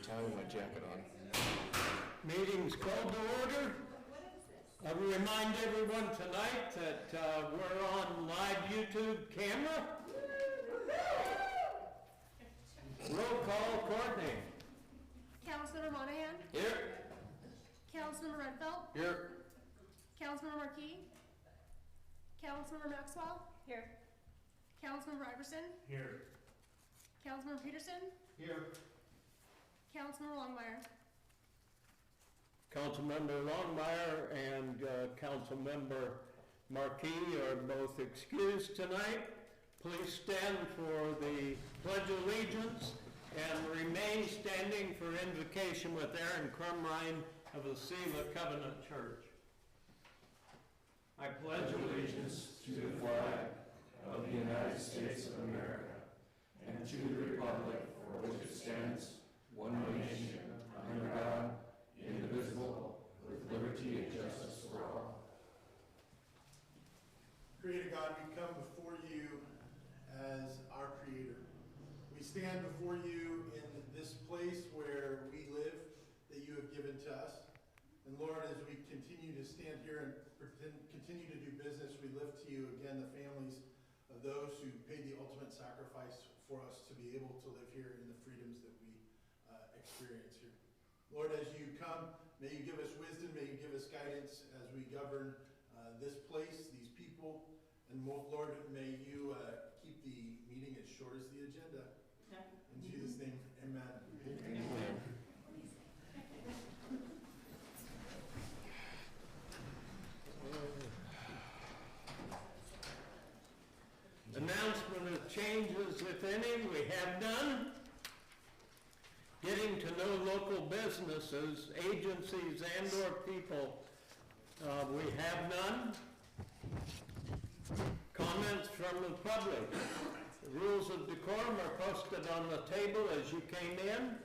tie my jacket on. Meeting's called to order. I will remind everyone tonight that we're on live YouTube camera. Roll call, Courtney. Councilmember Monahan? Here. Councilmember Renfeld? Here. Councilmember Marquis? Councilmember Maxwell? Here. Councilmember Iverson? Here. Councilmember Peterson? Here. Councilmember Longmire? Councilmember Longmire and Councilmember Marquis are both excused tonight. Please stand for the Pledge of Allegiance and remain standing for invocation with Aaron Crumrine of the Selah Covenant Church. I pledge allegiance to the flag of the United States of America and to the republic for which it stands, one nation, under God, indivisible, with liberty and justice for all. Creator God, we come before you as our Creator. We stand before you in this place where we live that you have given to us. And Lord, as we continue to stand here and continue to do business, we lift to you again the families of those who paid the ultimate sacrifice for us to be able to live here in the freedoms that we experience here. Lord, as you come, may you give us wisdom, may you give us guidance as we govern this place, these people, and Lord, may you keep the meeting as short as the agenda. In Jesus' name, amen. Amen. Announcement of changes, if any, we have none. Getting to know local businesses, agencies, and/or people, we have none. Comments from the public. The rules of decorum are posted on the table as you came in,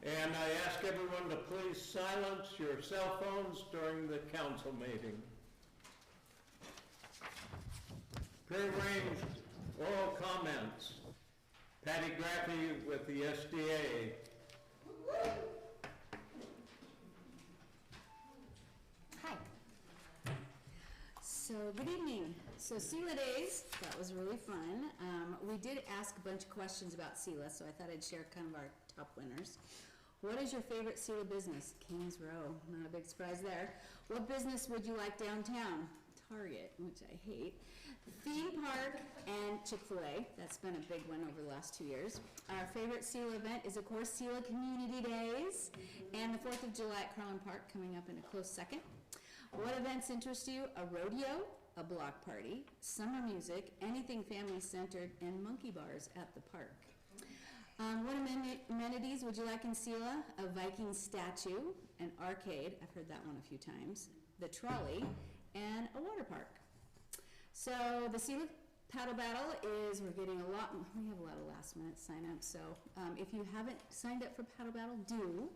and I ask everyone to please silence your cell phones during the council meeting. Prearranged oral comments. Patty Graffey with the SDA. Hi. So good evening. So Selah Days, that was really fun. We did ask a bunch of questions about Selah, so I thought I'd share kind of our top winners. What is your favorite Selah business? Kings Row, not a big surprise there. What business would you like downtown? Target, which I hate. Theme park and Chick-fil-A. That's been a big one over the last 2 years. Our favorite Selah event is, of course, Selah Community Days and the 4th of July at Carlin Park coming up in a close second. What events interest you? A rodeo, a block party, summer music, anything family-centered, and monkey bars at the park. What amenities would you like in Selah? A Viking statue, an arcade, I've heard that one a few times, the trolley, and a water park. So the Selah Paddle Battle is, we have a lot of last minute sign-ups, so if you haven't signed up for Paddle Battle, do.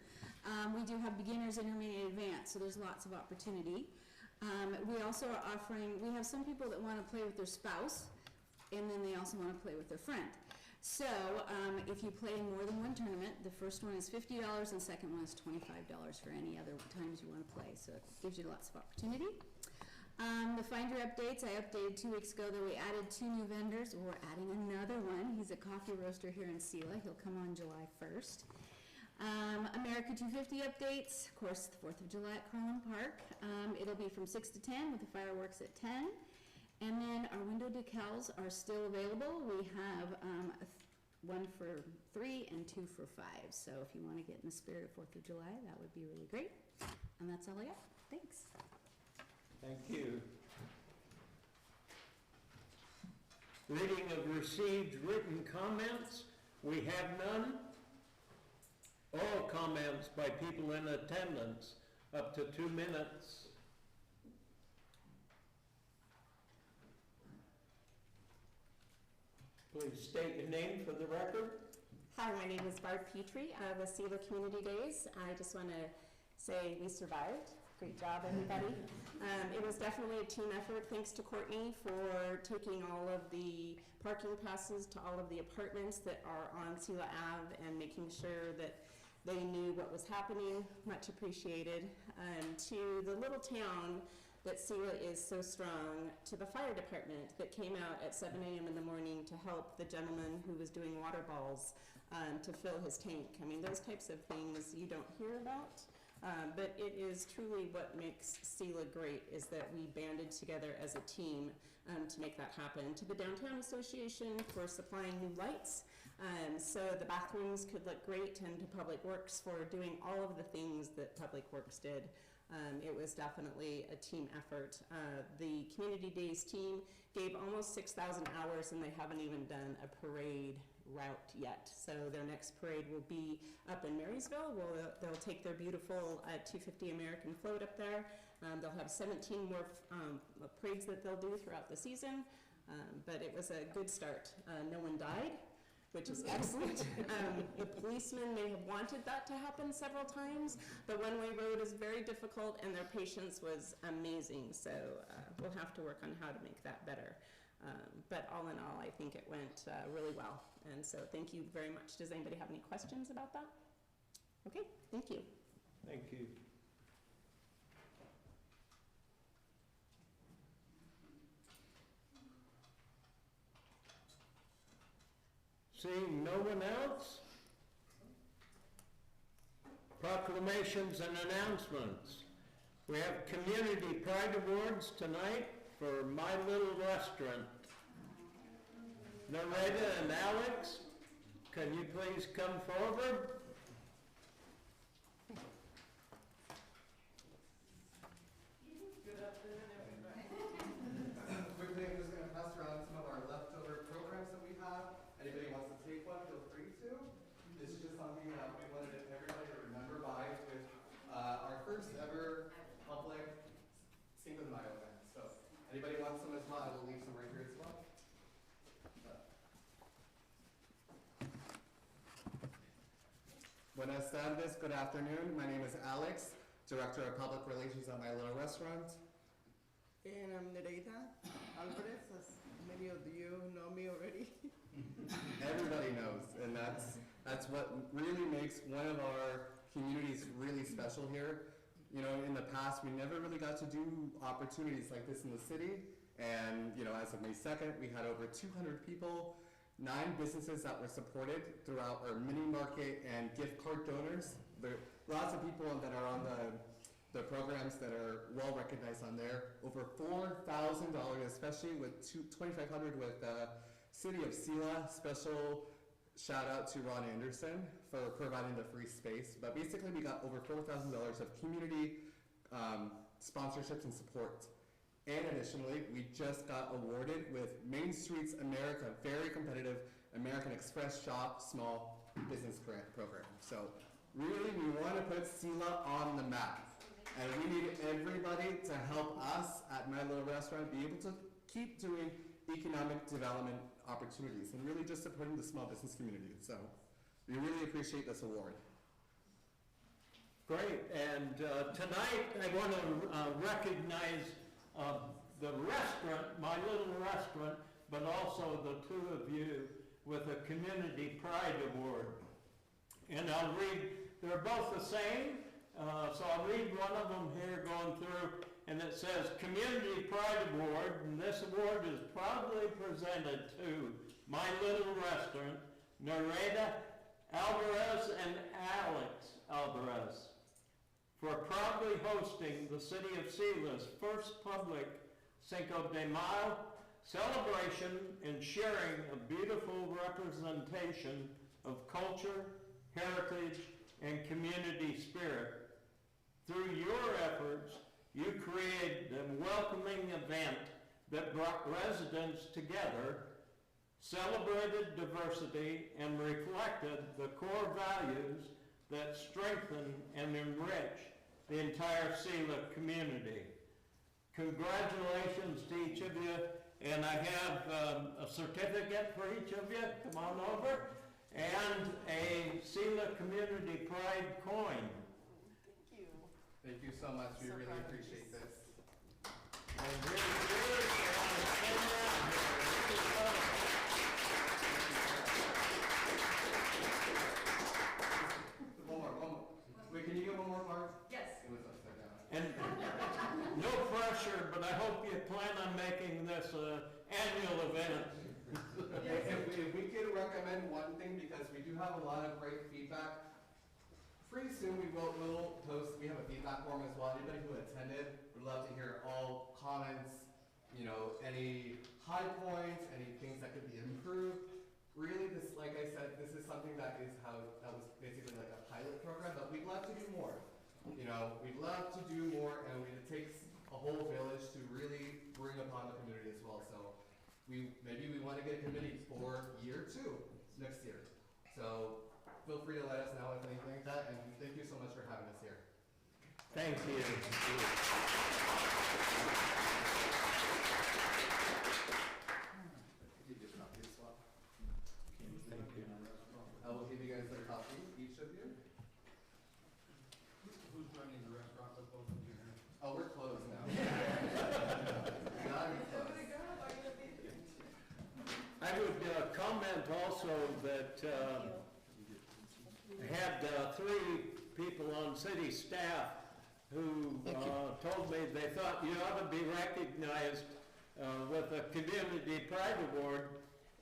We do have beginners, intermediate, advanced, so there's lots of opportunity. We also are offering, we have some people that want to play with their spouse, and then they also want to play with their friend. So if you play in more than one tournament, the first one is $50 and the second one is $25 for any other times you want to play. So it gives you lots of opportunity. The Finder updates, I updated 2 weeks ago that we added 2 new vendors. We're adding another one. He's a coffee roaster here in Selah. He'll come on July 1st. America 250 updates, of course, the 4th of July at Carlin Park. It'll be from 6 to 10 with the fireworks at 10. And then our window decals are still available. We have one for 3 and 2 for 5. So if you want to get in the spirit of 4th of July, that would be really great. And that's all I got. Thanks. Thank you. Reading of received written comments. We have none. All comments by people in attendance, up to 2 minutes. Please state your name for the record. Hi, my name is Barb Petrie of the Selah Community Days. I just want to say we survived. Great job, everybody. It was definitely a team effort. Thanks to Courtney for taking all of the parking passes to all of the apartments that are on Selah Ave and making sure that they knew was happening, much appreciated. To the little town that Selah is so strong, to the fire department that came out at 7 a.m. in the morning to help the gentleman who was doing water balls to fill his tank. I mean, those types of things you don't hear about, but it is truly what makes Selah great, is that we banded together as a team to make that happen. To the Downtown Association for supplying new lights, so the bathrooms could look great, and to Public Works for doing all of the things that Public Works did. It was definitely a team effort. The Community Days team gave almost 6,000 hours, and they haven't even done a parade route yet. So their next parade will be up in Marysville. They'll take their beautiful 250 American float up there. They'll have 17 more parades that they'll do throughout the season, but it was a good start. No one died, which is excellent. The policemen may have wanted that to happen several times. The one-way road is very difficult, and their patience was amazing, so we'll have to work on how to make that better. But all in all, I think it went really well, and so thank you very much. Does anybody have any questions about that? Okay, thank you. Thank you. Seeing no one else? Proclamations and announcements. We have Community Pride Awards tonight for My Little Restaurant. Nareda and Alex, can you please come forward? Good afternoon, everybody. Quickly, I'm just going to pass around some of our leftover programs that we have. Anybody wants to take one, feel free to. This is just something that we wanted everybody to remember by with our first ever public Cinco de Mayo event. So, anybody wants some as well? I will leave some right here as well. Buenas tardes, good afternoon. My name is Alex, Director of Public Relations at My Little Restaurant. And I'm Nereida Alvarez, as many of you know me already. Everybody knows, and that's what really makes one of our communities really special here. You know, in the past, we never really got to do opportunities like this in the city, and you know, as of May 2nd, we had over 200 people, 9 businesses that were supported throughout our mini market and gift card donors. There are lots of people that are on the programs that are well recognized on there. Over $4,000, especially with $2,500 with City of Selah. Special shout out to Ron Anderson for providing the free space. But basically we got over $4,000 of community sponsorships and support. And additionally, we just got awarded with Main Streets America, very competitive American Express Shop Small Business Grant Program. So really, we want to put Selah on the map. And we need everybody to help us at My Little Restaurant be able to keep doing economic development opportunities and really just supporting the small business community. So we really appreciate this award. Great, and tonight I want to recognize the restaurant, My Little Restaurant, but also the two of you with a Community Pride Award. And I'll read, they're both the same, so I'll read one of them here going through, and it says Community Pride Award, and this award is proudly presented to My Little Restaurant, Nareda Alvarez and Alex Alvarez, for proudly hosting the City of Selah's first public Cinco de Mayo celebration and sharing a beautiful representation of culture, heritage, and community spirit. Through your efforts, you created a welcoming event that brought residents together, celebrated diversity, and reflected the core values that strengthen and enrich the entire Selah community. Congratulations to each of you, and I have a certificate for each of you, come on over, and a Selah Community Pride coin. Thank you. Thank you so much. We So really proud of appreciate this. this. And here's yours, and stay around here. One more. event. If we could recommend one thing, because we do have a lot of great feedback, pretty soon we'll post, we have a feedback form as well. Anybody who attended, would love to hear all comments, you know, any high points, any things that could be improved. Really, this, like I said, this is something that was basically like a pilot program, but we'd love to do more. You know, we'd love to do more, and it takes a whole village to really bring upon the community as well. So maybe we want to get a committee for year 2 next year. So feel free to let us know if anything like that, and thank you so much for having us here. Thank you. Thank you. I will give you guys a copy, each of you. Who's running the restaurant with both of you here? Oh, we're closed now. Gotta be closed. I would comment also that I had 3 people on city staff who told me they thought you ought to be recognized with a community pride award,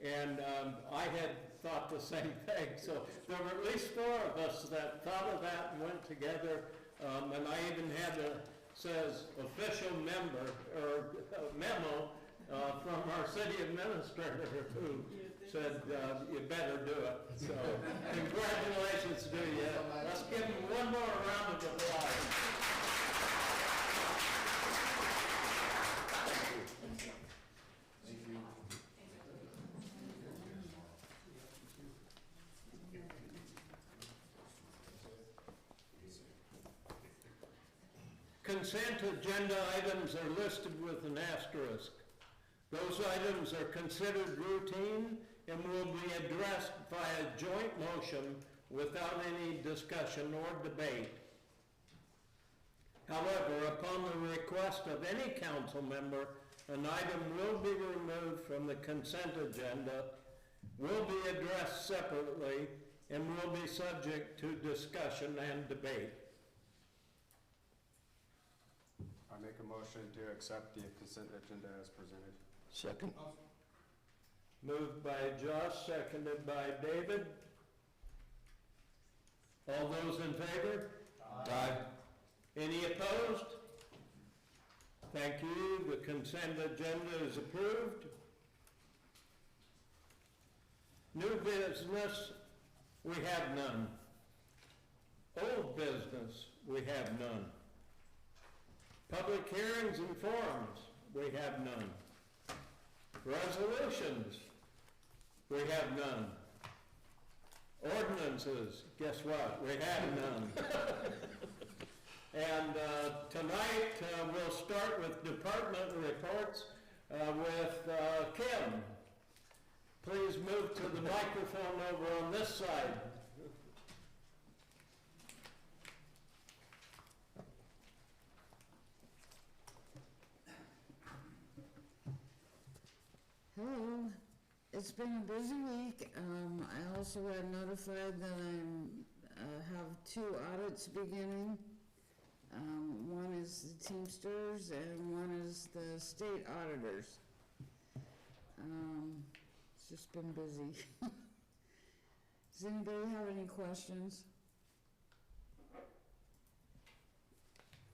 and I had thought the same thing. So there were at least 4 of us that thought of that and went together, and I even had says official member or memo from our city administrator who said you better do it. So congratulations to you. Let's give him one more round of applause. Thank you. Consent agenda items are listed with an asterisk. Those items are considered routine and will be addressed via joint motion without any discussion or debate. However, upon the request of any council member, an item will be removed from the consent agenda, will be addressed separately, and will be subject to discussion and debate. I make a motion to accept the consent agenda as presented. Second. Moved by Josh, seconded by David. All those in favor? Aye. Any opposed? Thank you. The consent agenda is approved. New business, we have none. Old business, we have none. Public hearings and forums, we have none. Resolutions, we have none. Ordinances, guess what? We have none. And tonight we'll start with department reports with Kim. Please move to the microphone over on this side. Hello. It's been a busy week. I also got notified that I have 2 audits beginning. One is the Teamsters and one is the state auditors. It's just been busy. Does anybody have any questions?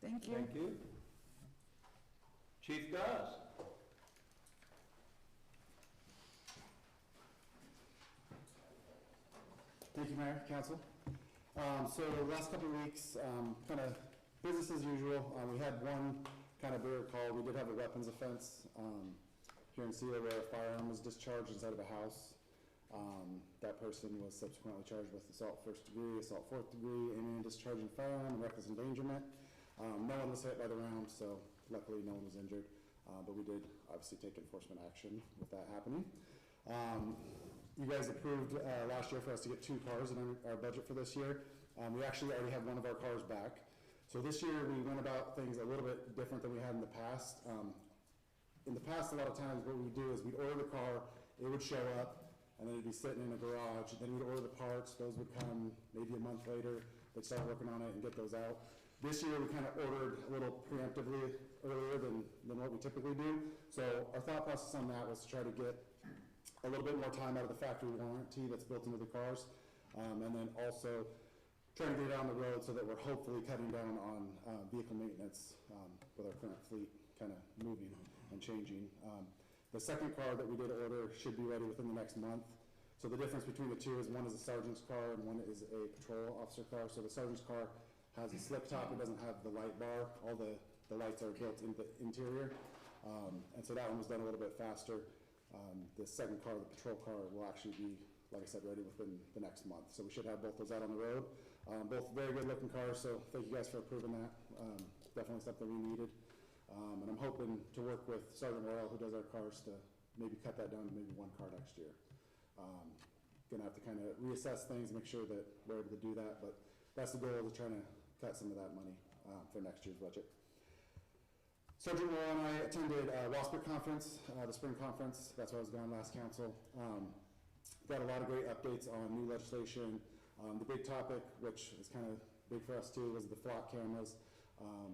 Thank you. Thank you. Chief Dawes. Thank you, Mayor, Council. So the last couple of weeks, kind of business as usual. We had one kind of weird call. We did have a weapons offense here in Selah where a firearm was discharged inside of a house. That person was subsequently charged with assault 1st degree, assault 4th degree, aiming and discharging firearm, and reckless endangerment. No one was hit by the round, so luckily no one was injured. But we did obviously take enforcement action with that happening. You guys approved last year for us to get 2 cars in our budget for this year. We actually already have one of our cars back. So this year we went about things a little bit different than we had in the past. In the past, a lot of times what we would do is we'd order the car, it would show up, and then it'd be sitting in a garage. Then we'd order the parts, those would come maybe a month later. They'd start working on it and get those out. This year, we kind of ordered a little preemptively earlier than what we typically do. So our thought process on that was to try to get a little bit more time out of the factory warranty that's built into the cars, and then also trying to get it on the road so that we're hopefully cutting down on vehicle maintenance with our current fleet kind of moving and changing. The second car that we did order should be ready within the next month. So the difference between the two is one is a sergeant's car and one is a patrol officer car. So the sergeant's car has a slip top, it doesn't have the light bar, all the lights are built in the interior, and so that one was done a little bit faster. The second car, the patrol car, will actually be, like I said, ready within the next month. So we should have both those out on the road. Both very good looking cars, so thank you guys for approving that. Definitely something we needed. And I'm hoping to work with Sergeant Royal, who does our cars, to maybe cut that down to maybe one car next year. Gonna have to kind of reassess things, make sure that we're able to do that, but that's the goal, is trying to cut some of that money for next year's budget. Sergeant Royal and I attended WASPR conference, the spring conference. That's where I was going last council. Got a lot of great updates on new legislation. The big topic, which is kind of big for us too, was the flock cameras.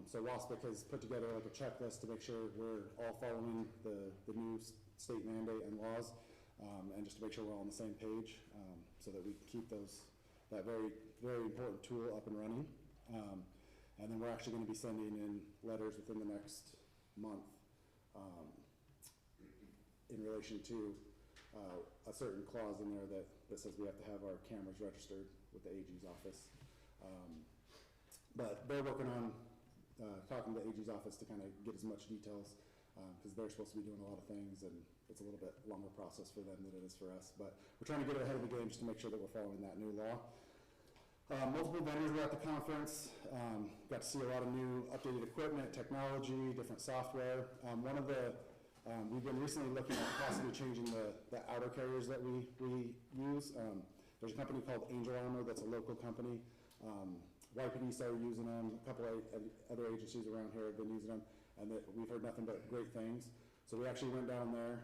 So WASPR has put together like a checklist to make sure we're all following the new state mandate and laws, and just to make sure we're all on the same page, so that we can keep that very, very important tool up and running. And then we're actually going to be sending in letters within the next month in relation to a certain clause in there that says we have to have our cameras registered with the AG's office. But they're working on talking to the AG's office to kind of get as much details, because they're supposed to be doing a lot of things, and it's a little bit longer process for them than it is for us. But we're trying to get ahead of the game just to make sure that we're following that new law. Multiple vendors were at the conference. Got to see a lot of new updated equipment, technology, different software. We've been recently looking at possibly changing the outer carriers that we use. There's a company called Angel Armor that's a local company. YPD started using them. A couple of other agencies around here have been using them, and we've heard nothing but great things. So we actually went down there.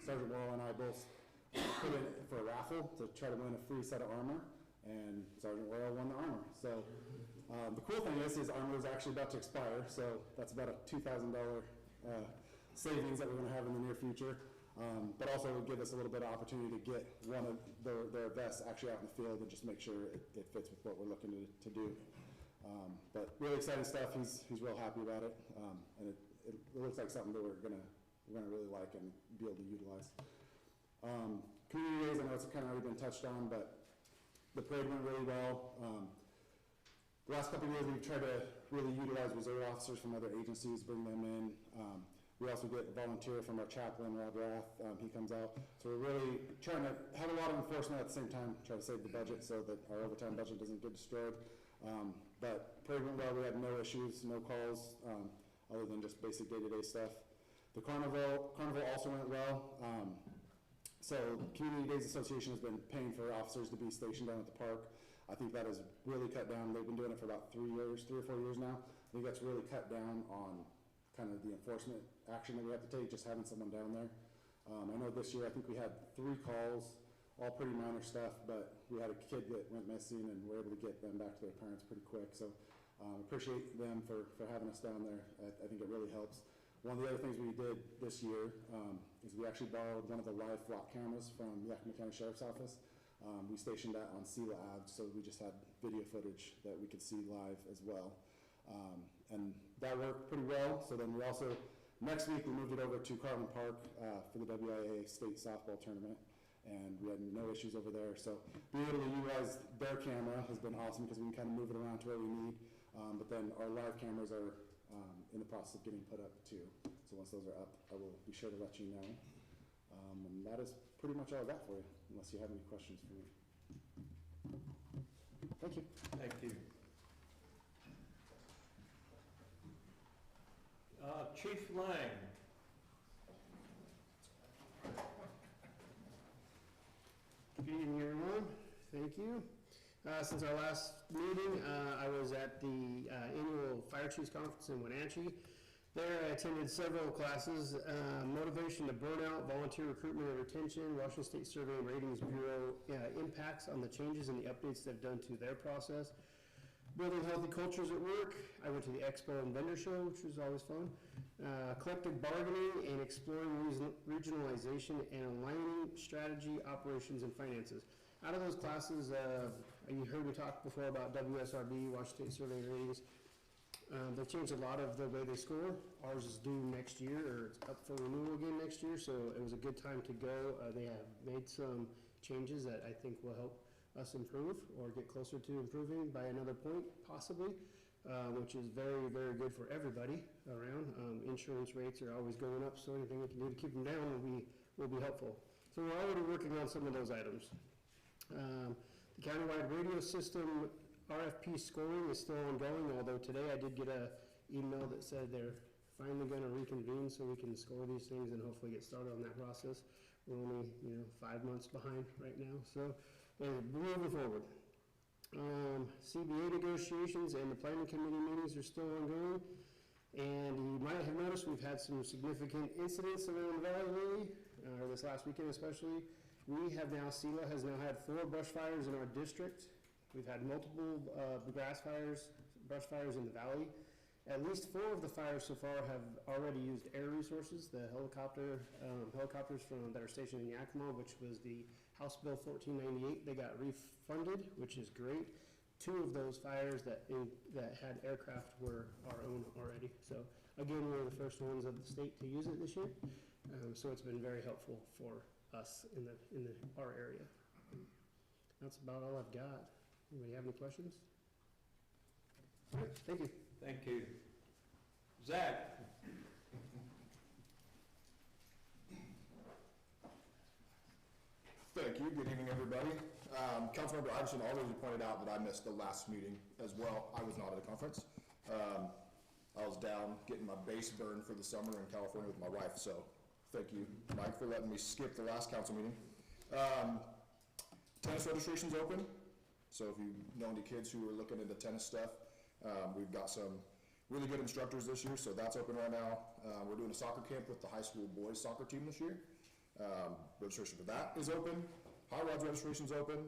Sergeant Worrell and I both put in for a raffle to try to win a free set of armor, and Sergeant Worrell won the armor. So the cool thing is his armor is actually about to expire, so that's about a $2,000 savings that we're going to have in the near future. But also it would give us a little bit of opportunity to get one of their vests actually out in the field and just make sure it fits with what we're looking to do. But really exciting stuff. He's real happy about it, and it looks like something that we're gonna really like and be able to utilize. Community days, I know it's kind of already been touched on, but the parade went really well. The last couple of years, we've tried to really utilize reserve officers from other agencies, bring them in. We also get a volunteer from our chaplain, Rob Rath. He comes out. So we're really trying to have a lot of enforcement at the same time, try to save the budget so that our overtime budget doesn't get destroyed. But parade went well. We had no issues, no calls, other than just basic day-to-day stuff. The carnival also went well. So Community Days Association has been paying for officers to be stationed down at the park. I think that has really cut down. They've been doing it for about 3 or 4 years now. I think that's really cut down on kind of the enforcement action that we have to take, just having someone down there. I know this year, I think we had 3 calls, all pretty minor stuff, but we had a kid that went missing and we were able to get them back to their parents pretty quick. So appreciate them for having us down there. I think it really helps. One of the other things we did this year is we actually borrowed one of the live flock cameras from the Yakima County Sheriff's Office. We stationed that on Selah Ave, so we just had video footage that we could see live as well. And that worked pretty well. So then we also, next week, we moved it over to Carlin Park for the WIA State Softball Tournament, and we had no issues over there. So being able to utilize their camera has been awesome because we can kind of move it around to where we need. But then our live cameras are in the process of getting put up too. So once those are up, I will be sure to let you know. And that is pretty much all I got for you, unless you have any questions for me. Thank you. Thank you. Chief Lang. Good evening, everyone. Thank you. Since our last meeting, I was at the annual Fire Chiefs Conference in Wenatchee. There I attended several classes, Motivation to Burnout, Volunteer Recruitment and Retention, Washington State Survey and Ratings Bureau, impacts on the changes and the updates they've done to their process. Building healthy cultures at work. I went to the expo and vendor show, which was always fun. Collective bargaining and exploring regionalization and aligning strategy, operations, and finances. Out of those classes, you heard me talk before about WSRB, Washington State Survey Ratings. They've changed a lot of the way they score. Ours is due next year, or it's up for renewal again next year, so it was a good time to go. They have made some changes that I think will help us improve or get closer to improving by another point, possibly, which is very, very good for everybody around. Insurance rates are always going up, so anything we can do to keep them down will be helpful. So we're already working on some of those items. The countywide radio system RFP scoring is still ongoing, although today I did get an email that said they're finally going to reconvene so we can score these things and hopefully get started on that process. We're only 5 months behind right now, so we're moving forward. CBA negotiations and the planning committee meetings are still ongoing, and you might have noticed we've had some significant incidents around the valley this last weekend especially. We have now, Selah has now had 4 brush fires in our district. We've had multiple brush fires in the valley. At least 4 of the fires so far have already used air resources. The helicopters that are stationed in Yakima, which was the House Bill 1498, they got refunded, which is great. 2 of those fires that had aircraft were our own already. So again, we're the first ones of the state to use it this year. So it's been very helpful for us in our area. That's about all I've got. Anybody have any questions? All right, thank you. Thank you. Zach? Thank you. Good evening, everybody. Councilmember Iverson already pointed out that I missed the last meeting as well. I was not at a conference. I was down getting my base burned for the summer in California with my wife, so thank you, Mike, for letting me skip the last council meeting. Tennis registration's open, so if you know any kids who are looking into tennis stuff, we've got some really good instructors this year, so that's open right now. We're doing a soccer camp with the high school boys soccer team this year. Registration for that is open. Hot rods registration's open.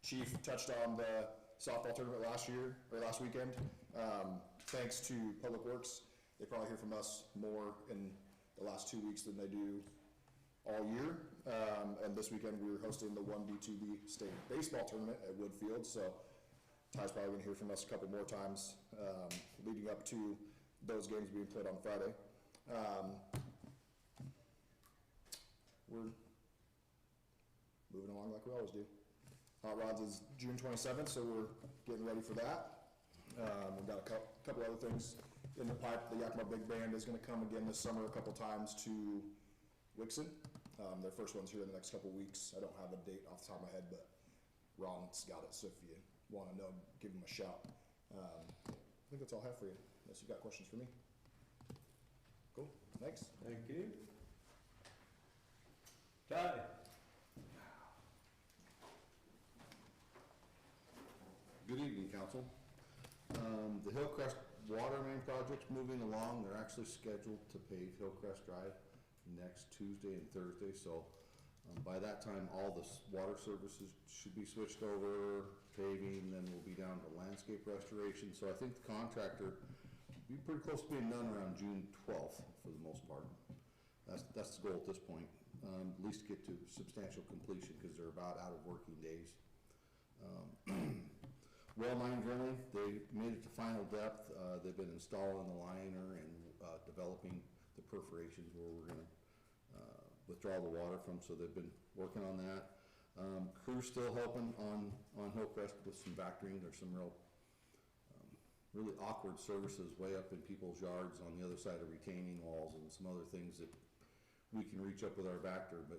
Chief touched on the softball tournament last weekend. Thanks to Public Works, they probably hear from us more in the last 2 weeks than they do all year. And this weekend we were hosting the 1B2B state baseball tournament at Woodfield, so Ty's probably gonna hear from us a couple more times leading up to those games being played on Friday. We're moving along like we always do. Hot Rods is June 27th, so we're getting ready for that. We've got a couple other things in the pipe. The Yakima Big Band is going to come again this summer a couple times to Wixon. Their first one's here in the next couple weeks. I don't have a date off the top of my head, but Ron's got it, so if you want to know, give him a shout. I think that's all I have for you, unless you've got questions for me. Cool, thanks. Thank you. Ty? Good evening, Council. The Hillcrest Water Main project's moving along. They're actually scheduled to pave Hillcrest Drive next Tuesday and Thursday, so by that time all the water services should be switched over, paving, then we'll be down to landscape restoration. So I think the contractor will be pretty close to being done around June 12th for the most part. That's the goal at this point. At least get to substantial completion because they're about out of working days. Well line drilling, they made it to final depth. They've been installing the liner and developing the perforations where we're going to withdraw the water from, so they've been working on that. Crew's still helping on Hillcrest with some vectoring. There's some really awkward services way up in people's yards on the other side of retaining walls and some other things that we can reach up with our vector, but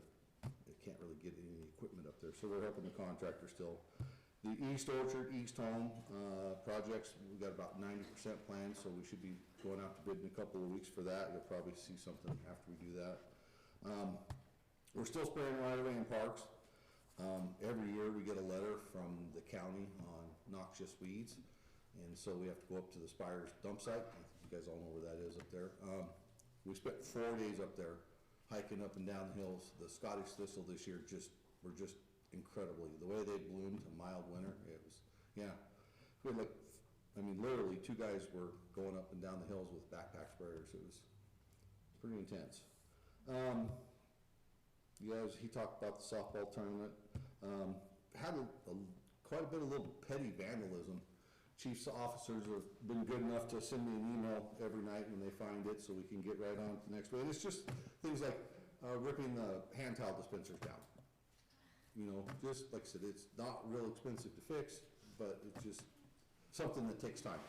they can't really get any equipment up there. So we're helping the contractor still. The East Orchard, East Home projects, we've got about 90% planned, so we should be going out to bid in a couple of weeks for that. You'll probably see something after we do that. We're still spraying right away in parks. Every year we get a letter from the county on noxious weeds, and so we have to go up to the Spires dump site. You guys all know where that is up there. We spent 4 days up there hiking up and down the hills. The Scottish thistle this year were just incredibly, the way they bloomed, a mild winter, Yeah. We had like, I mean, literally, two guys were going up and down the hills with backpack sprayers. It was pretty intense. You guys, he talked about the softball tournament. Had quite a bit of little petty vandalism. Chief's officers have been good enough to send me an email every night when they find it so we can get right on to the next way. And it's just things like ripping the hand towel dispensers down. You know, just like I said, it's not real expensive to fix, but it's just something that takes time.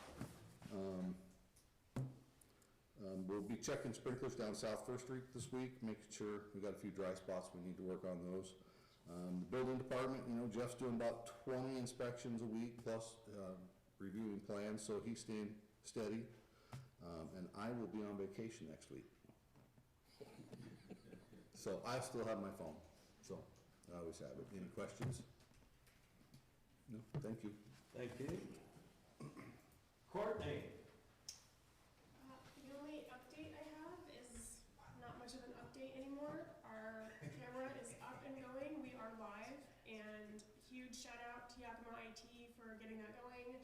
We'll be checking sprinklers down South First Street this week, making sure we got a few dry spots. We need to work on those. The building department, you know, Jeff's doing about 20 inspections a week plus reviewing plans, so he's staying steady. And I will be on vacation next week. So I still have my phone, so I always have it. Any questions? No, thank you. Thank you. Courtney? The only update I have is not much of an update anymore. Our camera is up and going. We are live, and huge shout out to Yakima IT for getting that going,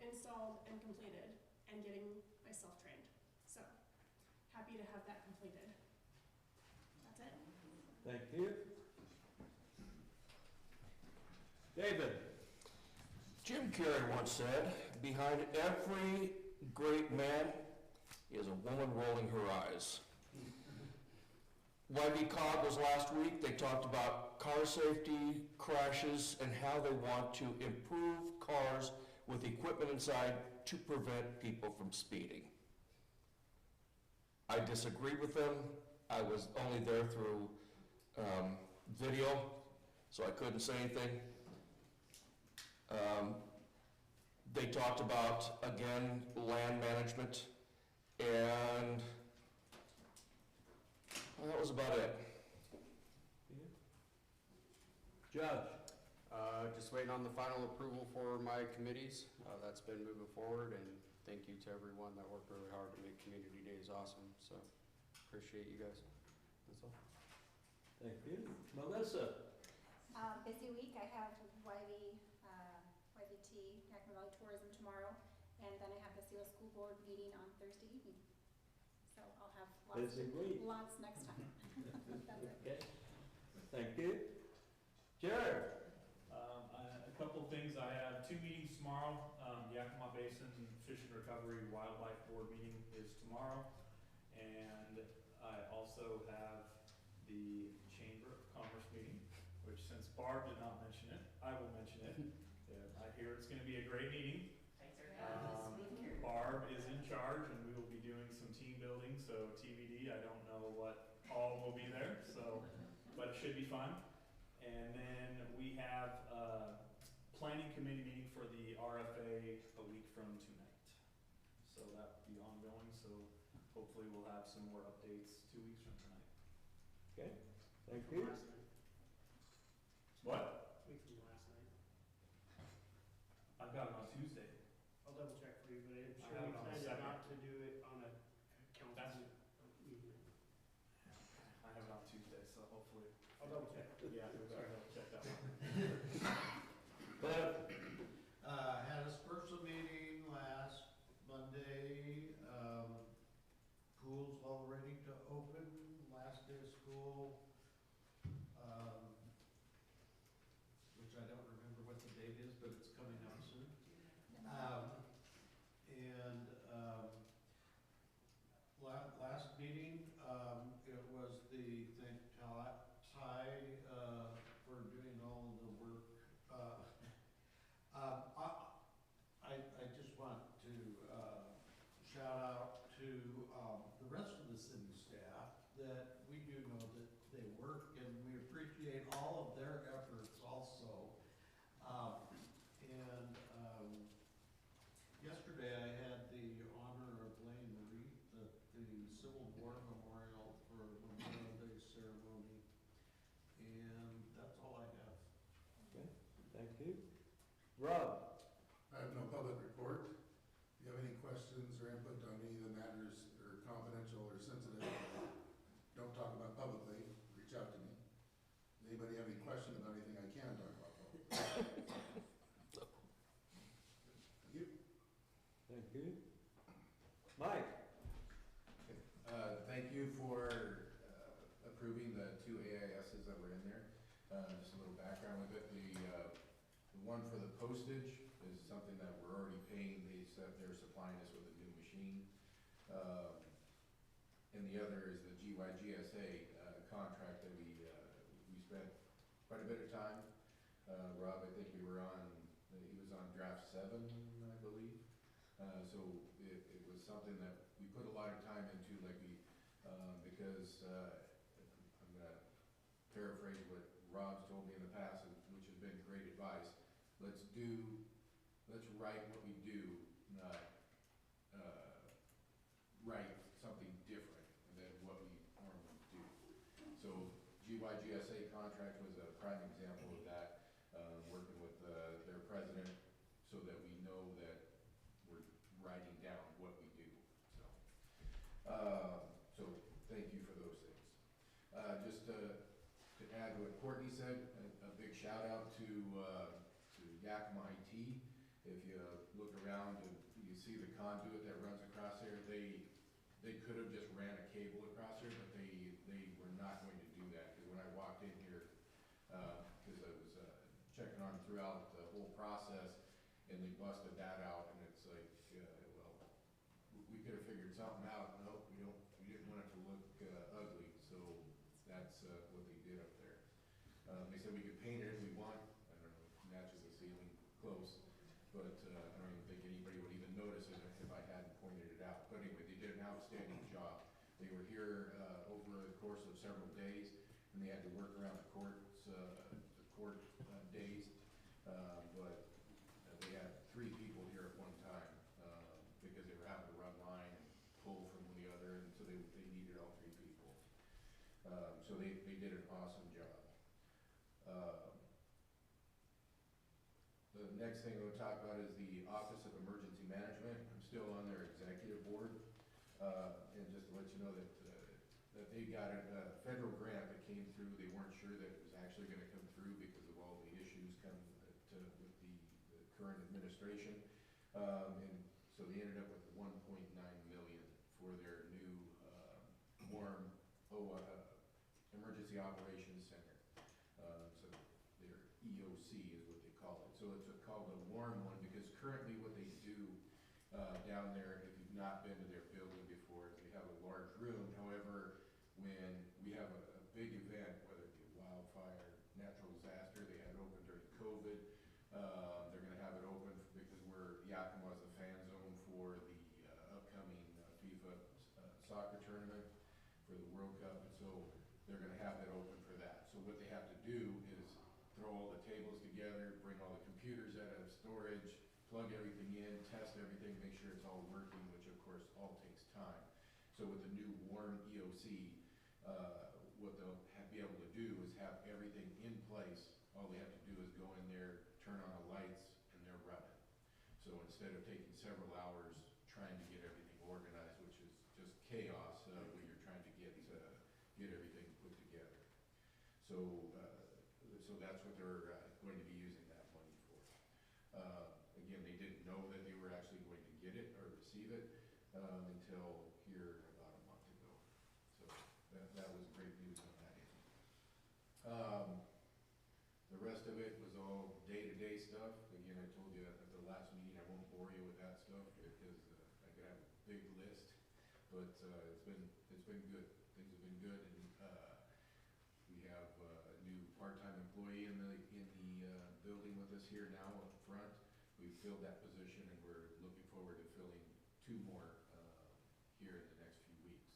installed and completed, and getting myself trained. So happy to have that completed. That's it. Thank you. David? Jim Carrey once said, behind every great man is a woman rolling her eyes. YB-COG was last week. They talked about car safety, crashes, and how they want to improve cars with equipment inside to prevent people from speeding. I disagree with them. I was only there through video, so I couldn't say anything. They talked about, again, land management, and well, that was about it. Judge? Just waiting on the final approval for my committees. That's been moving forward, and thank you to everyone that worked really hard to make Community Days awesome. So appreciate you guys. That's all. Thank you. Melissa? Busy week. I have YVT, Yakima Valley Tourism tomorrow, and then I have the Selah School Board meeting on Thursday evening. So I'll have lots next time. That's it. Okay. Thank you. Jared? A couple things. I have 2 meetings tomorrow. Yakima Basin Fish and Recovery Wildlife Board meeting is tomorrow. And I also have the Chamber of Commerce meeting, which since Barb did not mention it, I will mention it. I hear it's going to be a great meeting. Barb is in charge, and we will be doing some team building, so TBD. I don't know what all will be there, so but it should be fun. And then we have a planning committee meeting for the RFA a week from tonight. So that will be ongoing, so hopefully we'll have some more updates 2 weeks from tonight. Okay, thank you. What? Week from last night. I've got it on Tuesday. I'll double check for you, but I'm I sure have we it on the planned second. not to do it on a council meeting. I have it on Tuesday, so hopefully. I'll double check. Yeah, we better double check that one. Cliff? Had a SPRSA meeting last Monday. Pool's all ready to open, last day of school. Which I don't remember what the date is, but it's coming up soon. Last meeting, it was the thank Ty for doing all of the work. I just want to shout out to the rest of the city staff that we do know that they work, and we appreciate all of their efforts also. Yesterday I had the honor of laying the wreath at the Civil War Memorial for Memorial Day ceremony, and that's all I have. Okay, thank you. Rob? I have no public report. If you have any questions or input on any of the matters that are confidential or sensitive, or don't talk about publicly, reach out to me. Anybody have any question about anything I can talk about publicly? you. Mike? Thank you for approving the 2 AISs that were in there. Just a little background with it. The one for the postage is something that we're already paying. They're supplying us with a new machine. And the other is the GYGSA contract that we spent quite a bit of time. Rob, I think he was on draft 7, I believe. So it was something that we put a lot of time into, because I'm gonna paraphrase what Rob's told me in the past, which has been great advice. Let's write what we do, not write something different than what we normally do. So GYGSA contract was a prime example of that, working with their president so that we know that we're writing down what we do. So thank you for those things. Just to add what Courtney said, a big shout out to Yakima IT. If you look around and you see the conduit that runs across there, they could have just ran a cable across there, but they were not going to do that. Because when I walked in here, because I was checking on throughout the whole process, and they busted that out, and it's like, well, we could have figured something out. Nope, we didn't want it to look ugly, so that's what they did up there. They said we could paint it if we want. I don't know, it matches the ceiling close, but I don't even think anybody would even notice it if I hadn't pointed it out. But anyway, they did an outstanding job. They were here over the course of several days, and they had to work around the court days, but they had 3 people here at one time because they were having to run line and pull from the other, and so they needed all 3 people. So they did an awesome job. The next thing I'm going to talk about is the Office of Emergency Management. I'm still on their executive board, and just to let you know that they got a federal grant that came through. They weren't sure that it was actually going to come through because of all the issues with the current administration, and so they ended up with $1.9 million for their new warm Emergency Operations Center. So their EOC is what they call it. So it's called a warm one because currently what they do down there, if you've not been to their building before, is they have a large room. However, when we have a big event, whether it be a wildfire, natural disaster, they had it open during COVID. They're going to have it open because Yakima is a fan zone for the upcoming FIFA soccer tournament for the World Cup, and so they're going to have it open for that. So what they have to do is throw all the tables together, bring all the computers out of storage, plug everything in, test everything, make sure it's all working, which of course all takes time. So with the new warm EOC, what they'll be able to do is have everything in place. All they have to do is go in there, turn on the lights, and they're running. So instead of taking several hours trying to get everything organized, which is just chaos when you're trying to get everything put together. So that's what they're going to be using that money for. Again, they didn't know that they were actually going to get it or receive it until here about a month ago. So that was great news on that end. The rest of it was all day-to-day stuff. Again, I told you at the last meeting, I won't bore you with that stuff because I could have a big list, but it's been good. Things have been good, and we have a new part-time employee in the building with us here now up front. We've filled that position, and we're looking forward to filling 2 more here in the next few weeks.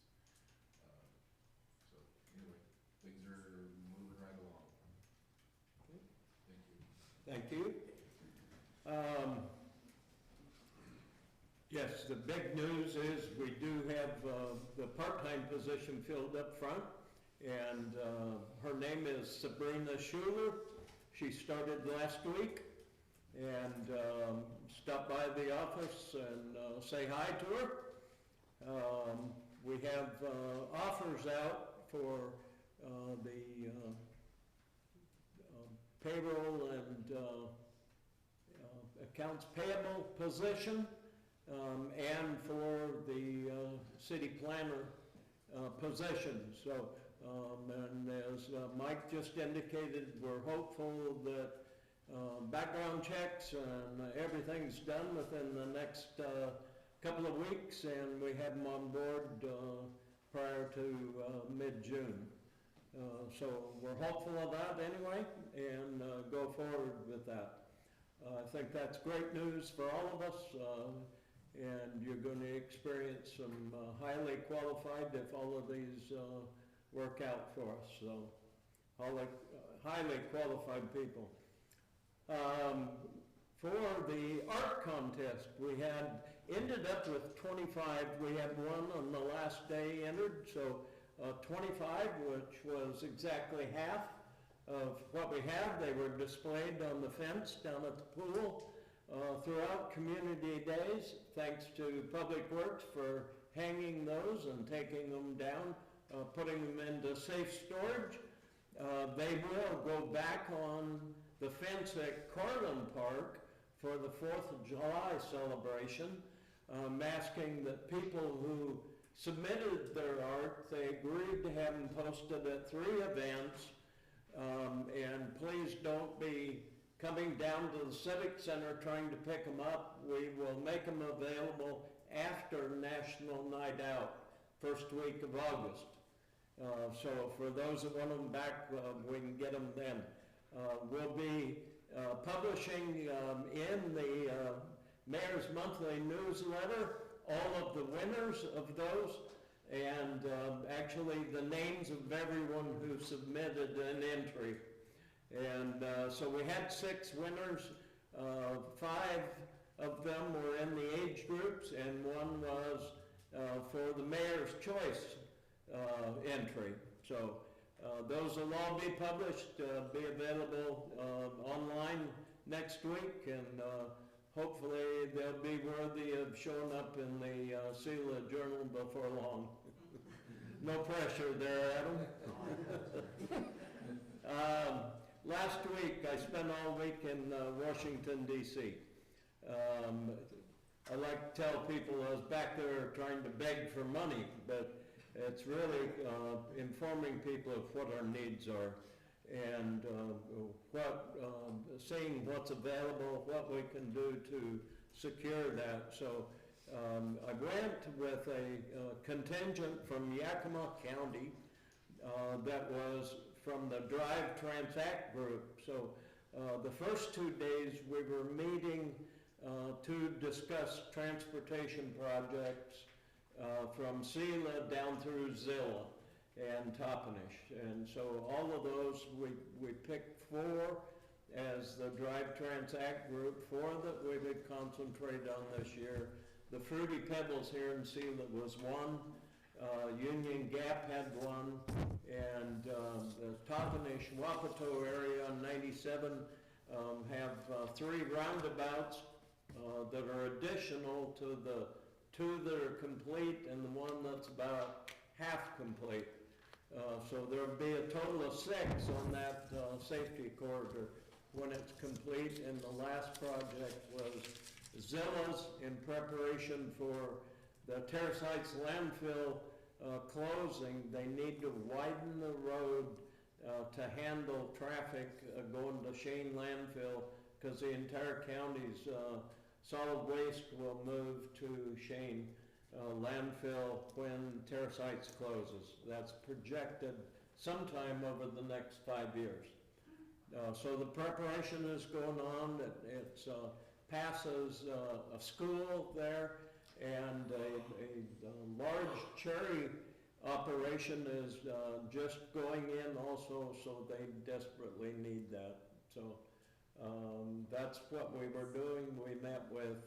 So anyway, things are moving right along. Okay. Thank you. Thank you. Yes, the big news is we do have the part-time position filled up front, and her name is Sabrina Schuler. She started last week, and stop by the office and say hi to her. We have offers out for the payroll and accounts payable position. and for the city planner position. So, and as Mike just indicated, we're hopeful that background checks and everything's done within the next couple of weeks, and we have them on board prior to mid-June. So we're hopeful of that anyway, and go forward with that. I think that's great news for all of us, and you're going to experience some highly qualified, if all of these work out for us. So highly qualified people. For the art contest, we ended up with 25. We had one on the last day entered, so 25, which was exactly half of what we have. They were displayed on the fence down at the pool throughout community days. Thanks to Public Works for hanging those and taking them down, putting them into safe storage. They will go back on the fence at Carlin Park for the 4th of July celebration, asking that people who submitted their art, they agreed to have them posted at 3 events, and please don't be coming down to the Civic Center trying to pick them up. We will make them available after National Night Out, first week of August. So for those that want them back, we can get them then. We'll be publishing in the Mayor's Monthly Newsletter all of the winners of those, and actually the names of everyone who submitted an entry. And so we had 6 winners. 5 of them were in the age groups, and 1 was for the Mayor's Choice entry. So those will all be published, be available online next week, and hopefully they'll be worthy of showing up in the Selah Journal before long. No pressure there, Adam. Last week, I spent all week in Washington, D.C. I like to tell people I was back there trying to beg for money, but it's really informing people of what our needs are, and seeing what's available, what we can do to secure that. So I went with a contingent from Yakima County that was from the Drive Transact group. So the first 2 days we were meeting to discuss transportation projects from Selah down through Zillah and Toppenish. And so all of those, we picked 4 as the Drive Transact group, 4 that we would concentrate on this year. The Fruity Pebbles here in Selah was 1. Union Gap had 1, and the Toppenish Wapato area on 97 have 3 roundabouts that are additional to the 2 that are complete and the 1 that's about half complete. So there'll be a total of 6 on that safety corridor when it's complete. And the last project was Zillah's in preparation for the Terrace Heights landfill closing. They need to widen the road to handle traffic going to Shane landfill, because the entire county's solid waste will move to Shane landfill when Terrace Heights closes. That's projected sometime over the next 5 years. So the preparation is going on. It passes a school there, and a large cherry operation is just going in also, so they desperately need that. So that's what we were doing. We met with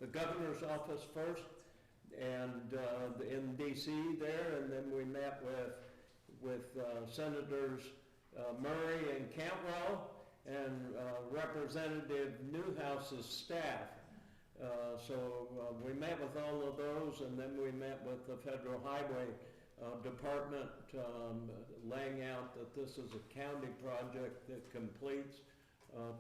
the governor's office first, and in D.C. there, and then we met with Senators Murray and Cantwell and Representative Newhouse's staff. So we met with all of those, and then we met with the Federal Highway Department, laying out that this is a county project that completes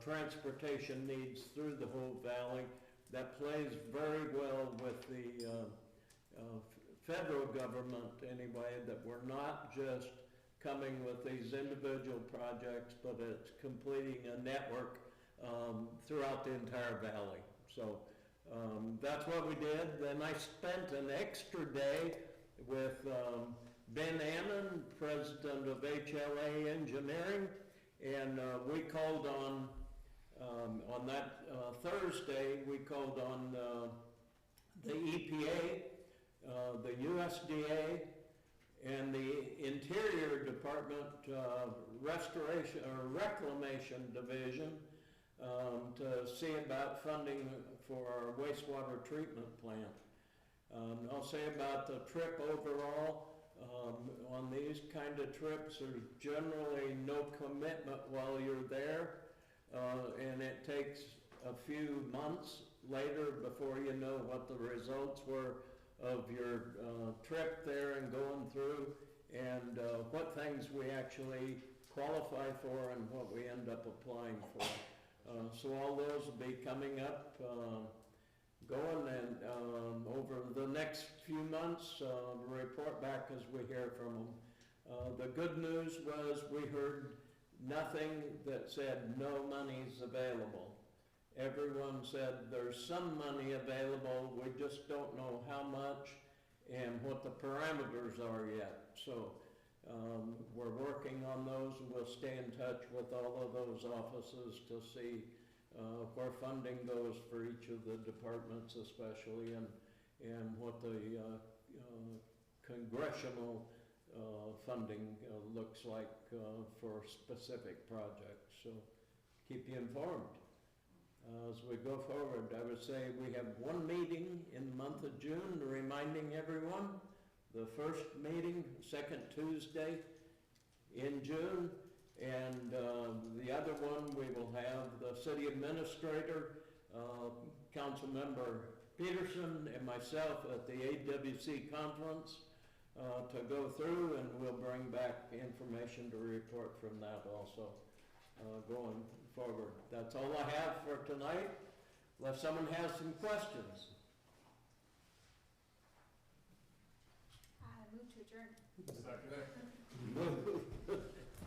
transportation needs through the whole valley that plays very well with the federal government anyway, that we're not just coming with these individual projects, but it's completing a network throughout the entire valley. So that's what we did. Then I spent an extra day with Ben Annan, president of HLA Engineering, and we called on that Thursday, we called on the EPA, the USDA, and the Interior Department Restoration or Reclamation Division to see about funding for our wastewater treatment plant. I'll say about the trip overall, on these kind of trips, there's generally no commitment while you're there, and it takes a few months later before you know what the results were of your trip there and going through, and what things we actually qualify for and what we end up applying for. So all those will be coming up, going, and over the next few months, report back as we hear from them. The good news was we heard nothing that said no money's available. Everyone said there's some money available, we just don't know how much and what the parameters are yet. So we're working on those, and we'll stay in touch with all of those offices to see where funding goes for each of the departments especially, and what the congressional funding looks like for specific projects. So keep you informed. As we go forward, I would say we have one meeting in the month of June, reminding everyone, the first meeting, second Tuesday in June, and the other one we will have the city administrator, Councilmember Peterson, and myself at the AWC conference to go through, and we'll bring back information to report from that also going forward. That's all I have for tonight, unless someone has some questions. Move to adjourn. Second.